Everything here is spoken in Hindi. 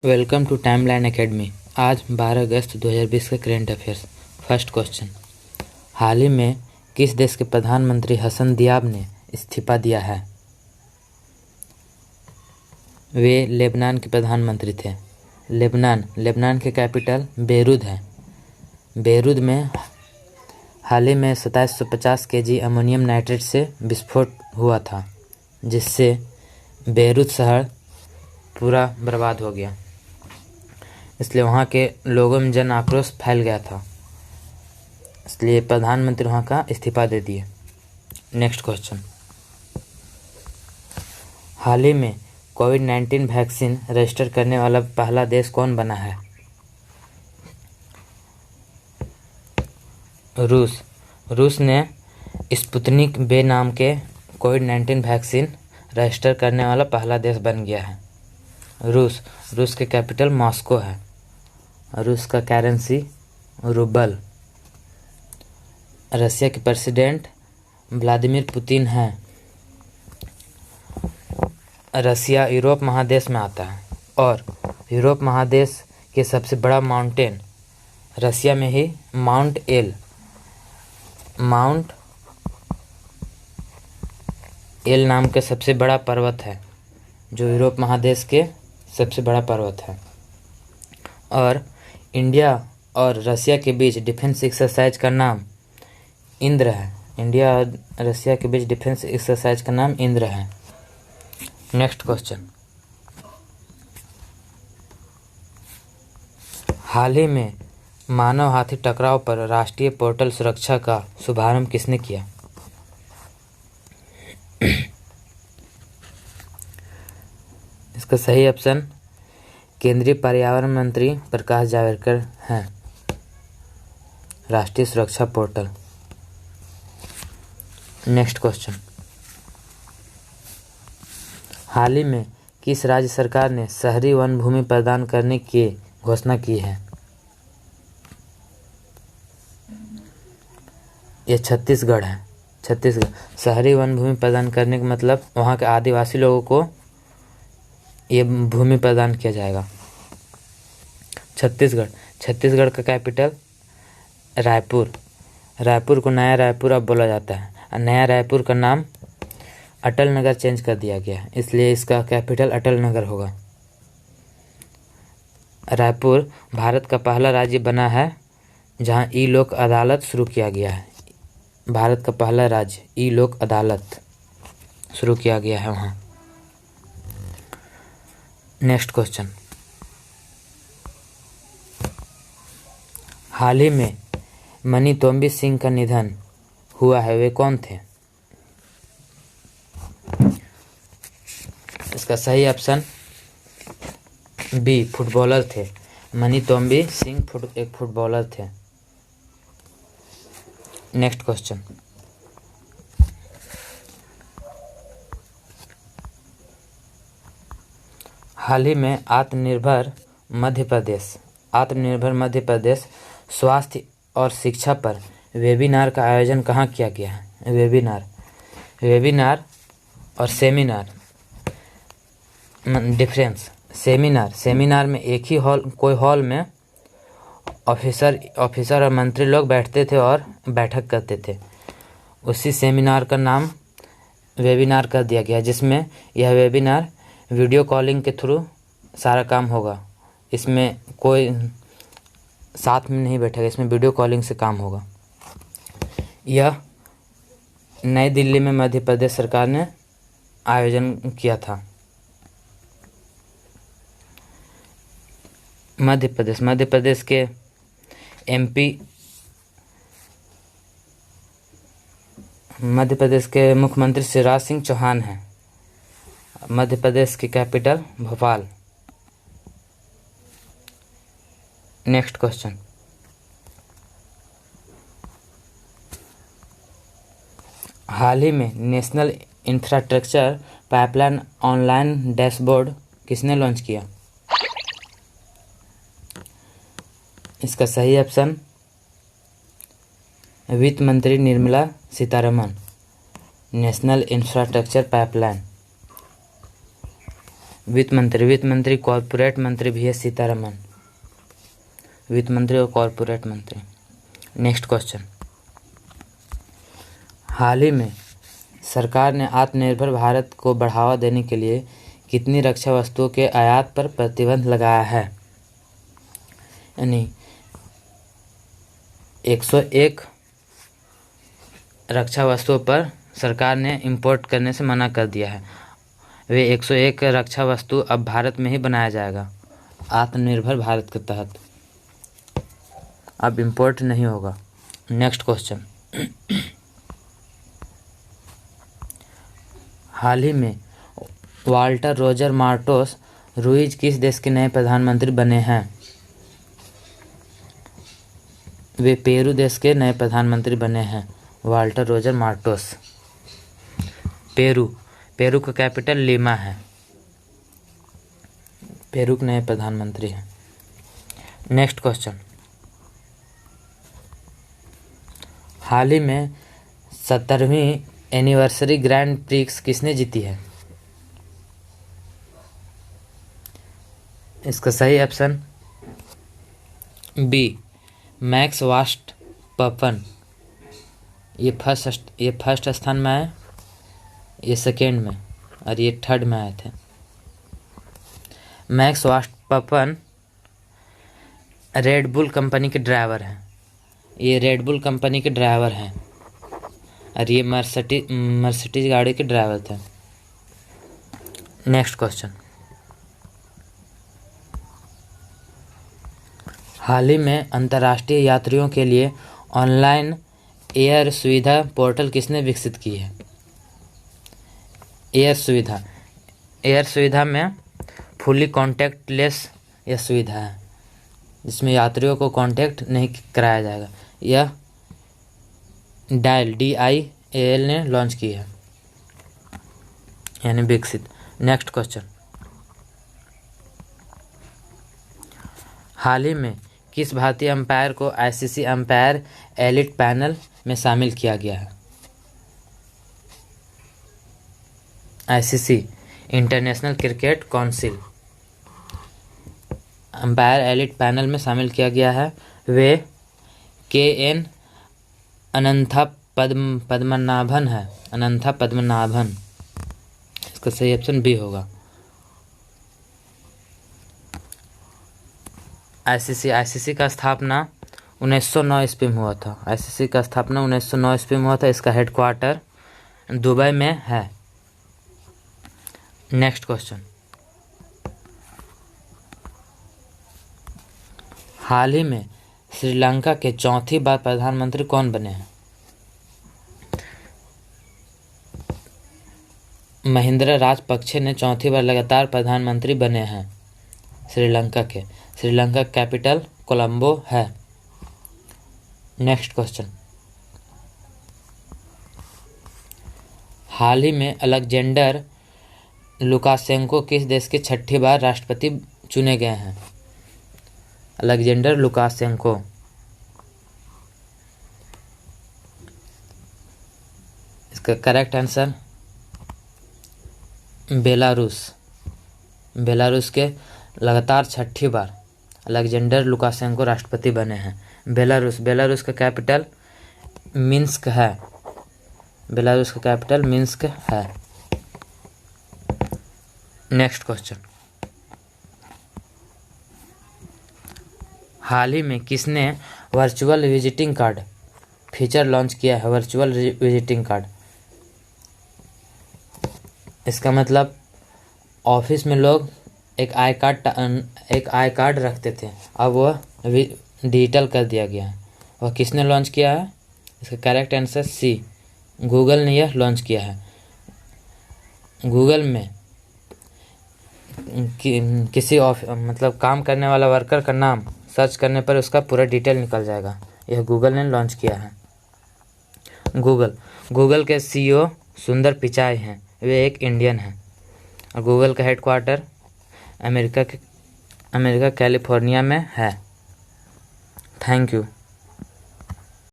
Welcome to timeline academy. आज 12 अगस्त 2020 का करेंट अफेयर्स। फर्स्ट क्वेश्चन, हाल ही में किस देश के प्रधानमंत्री हसन दियाब ने इस्तीफा दिया है? वे लेबनान के प्रधानमंत्री थे। लेबनान के कैपिटल बेरूत है। बेरूत में हाल ही में 2750 केजी अमोनियम नाइट्रेट से विस्फोट हुआ था, जिससे बेरूत शहर पूरा बर्बाद हो गया। इसलिए वहाँ के लोगों में जन आक्रोश फैल गया था, इसलिए प्रधानमंत्री वहाँ का इस्तीफा दे दिए। नेक्स्ट क्वेश्चन, हाल ही में कोविड-19 वैक्सीन रजिस्टर करने वाला पहला देश कौन बना है? रूस ने स्पुतनिक वे नाम के कोविड-19 वैक्सीन रजिस्टर करने वाला पहला देश बन गया है। रूस के कैपिटल मॉस्को है। रूस का करेंसी रूबल। रशिया के प्रेसिडेंट व्लादिमीर पुतिन हैं। रशिया यूरोप महादेश में आता है और यूरोप महादेश के सबसे बड़ा माउंटेन रशिया में ही माउंट एल नाम के सबसे बड़ा पर्वत है, जो यूरोप महादेश के सबसे बड़ा पर्वत है। और इंडिया और रशिया के बीच डिफेंस एक्सरसाइज का नाम इंद्र है। इंडिया और रशिया के बीच डिफेंस एक्सरसाइज का नाम इंद्र है। नेक्स्ट क्वेश्चन, हाल ही में मानव हाथी टकराव पर राष्ट्रीय पोर्टल सुरक्षा का शुभारंभ किसने किया? इसका सही ऑप्शन केंद्रीय पर्यावरण मंत्री प्रकाश जावड़ेकर हैं। राष्ट्रीय सुरक्षा पोर्टल। नेक्स्ट क्वेश्चन, हाल ही में किस राज्य सरकार ने शहरी वन भूमि प्रदान करने की घोषणा की है? यह छत्तीसगढ़ है। छत्तीसगढ़ शहरी वन भूमि प्रदान करने का मतलब वहाँ के आदिवासी लोगों को ये भूमि प्रदान किया जाएगा। छत्तीसगढ़ का कैपिटल रायपुर को नया रायपुर अब बोला जाता है और नया रायपुर का नाम अटल नगर चेंज कर दिया गया है, इसलिए इसका कैपिटल अटल नगर होगा। रायपुर भारत का पहला राज्य बना है जहां ई लोक अदालत शुरू किया गया है। भारत का पहला राज्य ई लोक अदालत शुरू किया गया है वहाँ। नेक्स्ट क्वेश्चन, हाल ही में मनी तोम्बी सिंह का निधन हुआ है, वे कौन थे? इसका सही ऑप्शन बी फुटबॉलर थे। मनी तोम्बी सिंह एक फुटबॉलर थे। नेक्स्ट क्वेश्चन, हाल ही में आत्मनिर्भर मध्य प्रदेश स्वास्थ्य और शिक्षा पर वेबिनार का आयोजन कहाँ किया गया है? वेबिनार और सेमिनार डिफरेंस। सेमिनार में एक ही हॉल में ऑफिसर और मंत्री लोग बैठते थे और बैठक करते थे। उसी सेमिनार का नाम वेबिनार कर दिया गया, जिसमें यह वेबिनार वीडियो कॉलिंग के थ्रू सारा काम होगा। इसमें कोई साथ में नहीं बैठेगा, इसमें वीडियो कॉलिंग से काम होगा। यह नई दिल्ली में मध्य प्रदेश सरकार ने आयोजन किया था। मध्य प्रदेश के एमपी मध्य प्रदेश के मुख्यमंत्री शिवराज सिंह चौहान हैं। मध्य प्रदेश की कैपिटल भोपाल। नेक्स्ट क्वेश्चन, हाल ही में national infrastructure pipeline online dashboard किसने लॉन्च किया? इसका सही ऑप्शन वित्त मंत्री Nirmala Sitharaman. National infrastructure pipeline. वित्त मंत्री कॉरपोरेट मंत्री भी है सीतारमन, वित्त मंत्री और कॉरपोरेट मंत्री। नेक्स्ट क्वेश्चन, हाल ही में सरकार ने आत्मनिर्भर भारत को बढ़ावा देने के लिए कितनी रक्षा वस्तुओं के आयात पर प्रतिबंध लगाया है? यानी 101 रक्षा वस्तुओं पर सरकार ने इंपोर्ट करने से मना कर दिया है। वे 101 रक्षा वस्तु अब भारत में ही बनाया जाएगा आत्मनिर्भर भारत के तहत, अब इंपोर्ट नहीं होगा। नेक्स्ट क्वेश्चन, हाल ही में वाल्टर रोजर मार्टोस रुइज किस देश के नए प्रधानमंत्री बने हैं? वे पेरू देश के नए प्रधानमंत्री बने हैं, वाल्टर रोजर मार्टोस। पेरू का कैपिटल लीमा है, पेरू के नए प्रधानमंत्री हैं। नेक्स्ट क्वेश्चन, हाल ही में 70वीं एनिवर्सरी ग्रैंड प्रिक्स किसने जीती है? इसका सही ऑप्शन बी, मैक्स वर्स्टैपन। ये फर्स्ट स्थान में आए, ये सेकेंड में, और ये थर्ड में आए थे। Max Verstappen red bull company के ड्राइवर हैं, ये रेड बुल कंपनी के ड्राइवर हैं, और ये मर्सिडीज गाड़ी के ड्राइवर थे। नेक्स्ट क्वेश्चन, हाल ही में अंतर्राष्ट्रीय यात्रियों के लिए ऑनलाइन एयर सुविधा पोर्टल किसने विकसित की है? एयर सुविधा में फुली कॉन्टैक्टलेस यह सुविधा है, जिसमें यात्रियों को कॉन्टैक्ट नहीं कराया जाएगा। यह DIAL ने लॉन्च की है, यानी विकसित। नेक्स्ट क्वेश्चन, हाल ही में किस भारतीय अंपायर को ICC अंपायर एलिट पैनल में शामिल किया गया है? ICC international cricket council umpire elite panel में शामिल किया गया है। वे KN अनंथा पद्मनाभन है, अनंथा पद्मनाभन। इसका सही ऑप्शन बी होगा। ICC का स्थापना 1909 ईस्वी में हुआ था। ICC का स्थापना 1909 ईस्वी में हुआ था। इसका हेडक्वार्टर दुबई में है। नेक्स्ट क्वेश्चन, हाल ही में श्रीलंका के चौथी बार प्रधानमंत्री कौन बने हैं? महिंद्रा राजपक्षे ने चौथी बार लगातार प्रधानमंत्री बने हैं श्रीलंका के। श्रीलंका कैपिटल कोलंबो है। नेक्स्ट क्वेश्चन, हाल ही में अलेक्जेंडर लुकाशेंको किस देश के छठी बार राष्ट्रपति चुने गए हैं? Alexander Lukashenko. इसका करेक्ट आंसर बेलारूस के लगातार छठी बार अलेक्जेंडर लुकाशेंको राष्ट्रपति बने हैं। बेलारूस का कैपिटल मिन्स्क है। बेलारूस का कैपिटल मिन्स्क है। नेक्स्ट क्वेश्चन, हाल ही में किसने virtual visiting card feature launch किया है? वर्चुअल विजिटिंग कार्ड, इसका मतलब ऑफिस में लोग एक आई कार्ड रखते थे, अब वह डिजिटल कर दिया गया है। वह किसने लॉन्च किया है? इसका करेक्ट आंसर सी, गूगल ने यह लॉन्च किया है। गूगल में किसी मतलब काम करने वाला वर्कर का नाम सर्च करने पर उसका पूरा डिटेल निकल जाएगा। यह गूगल ने लॉन्च किया है। गूगल के CEO सुंदर पिचाई हैं, वे एक इंडियन हैं। और गूगल का हेडक्वार्टर अमेरिका कैलिफोर्निया में है। Thank you.